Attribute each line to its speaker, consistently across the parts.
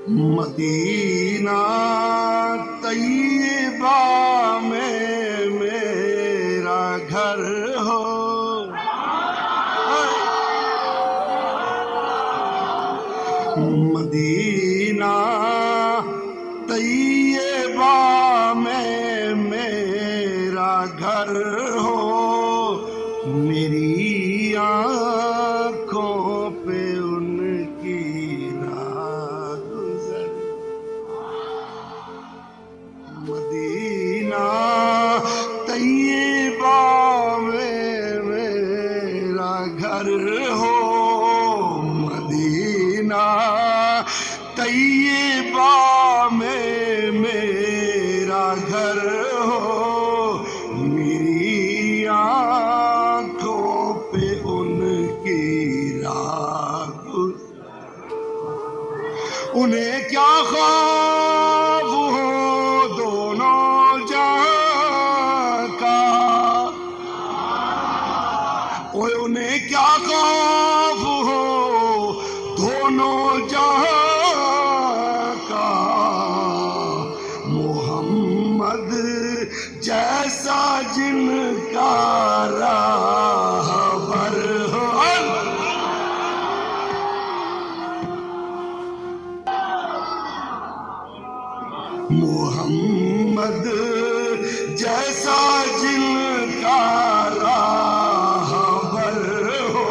Speaker 1: مدینہ طیبہ میں میرا گھر ہو، مدینہ طیبہ میں میرا گھر ہو، میری آنکھوں پہ ان کی راہ گزر، مدینہ طیبہ میں میرا گھر ہو، مدینہ طیبہ میں میرا گھر ہو، میری آنکھوں پہ ان کی راہ گزر، انہیں کیا خوف ہو دونوں جہاں کا، اوے انہیں کیا خوف ہو دونوں جہاں کا، محمد جیسا جن کا راہبر ہو، محمد جیسا جن کا راہبر ہو،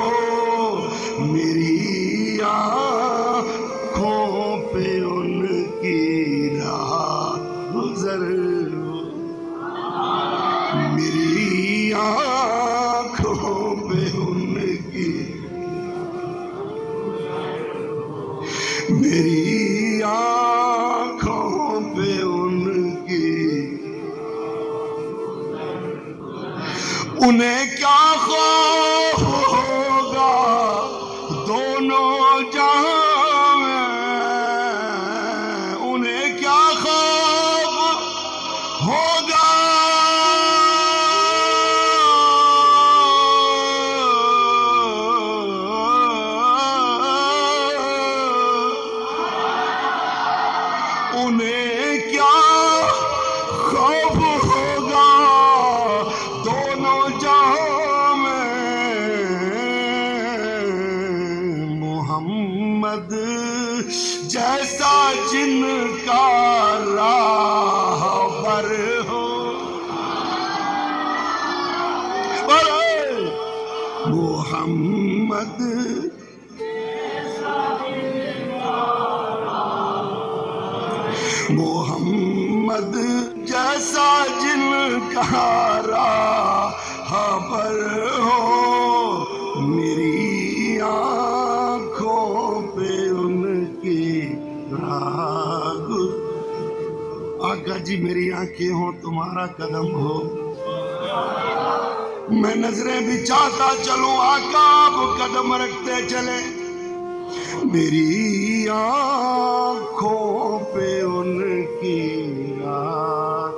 Speaker 1: میری آنکھوں پہ ان کی راہ گزر، میری آنکھوں پہ ان کی، میری آنکھوں پہ ان کی، انہیں کیا خوف ہوگا دونوں جہاں میں، انہیں کیا خوف ہوگا انہیں کیا خوف ہوگا دونوں جہاں میں، محمد جیسا جن کا راہبر ہو، محمد محمد جیسا جن کا راہبر ہو، میری آنکھوں پہ ان کی راہ گزر، آقا جی میری آنکھیں ہوں تمہارا قدم ہو، میں نظریں بھی چاہتا چلوں آقا آپ قدم رکھتے چلے، میری آنکھوں پہ ان کی راہ،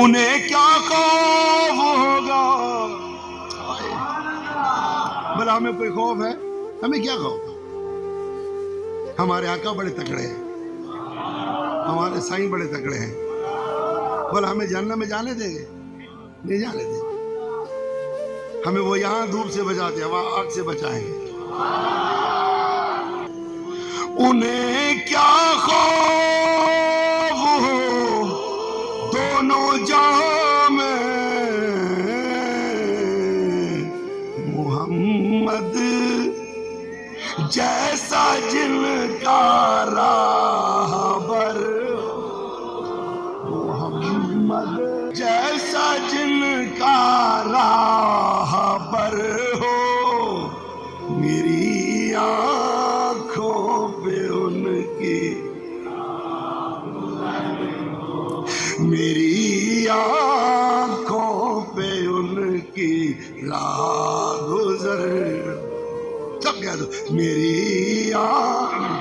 Speaker 1: انہیں کیا خوف ہوگا، بھلا ہمیں کوئی خوف ہے؟ ہمیں کیا خوف ہے؟ ہمارے آقا بڑے تکڑے ہیں، ہمارے سائیں بڑے تکڑے ہیں، بھلا ہمیں جہنم میں جانے دیں گے؟ نہیں جانے دیں گے، ہمیں وہ یہاں دھوپ سے بچاتے ہیں، وہاں آگ سے بچائیں گے، انہیں کیا خوف ہو دونوں جہاں میں، محمد جیسا جن کا راہبر، محمد جیسا جن کا راہبر ہو، میری آنکھوں پہ ان کی، میری آنکھوں پہ ان کی راہ گزر، سب کہہ دو میری آنکھ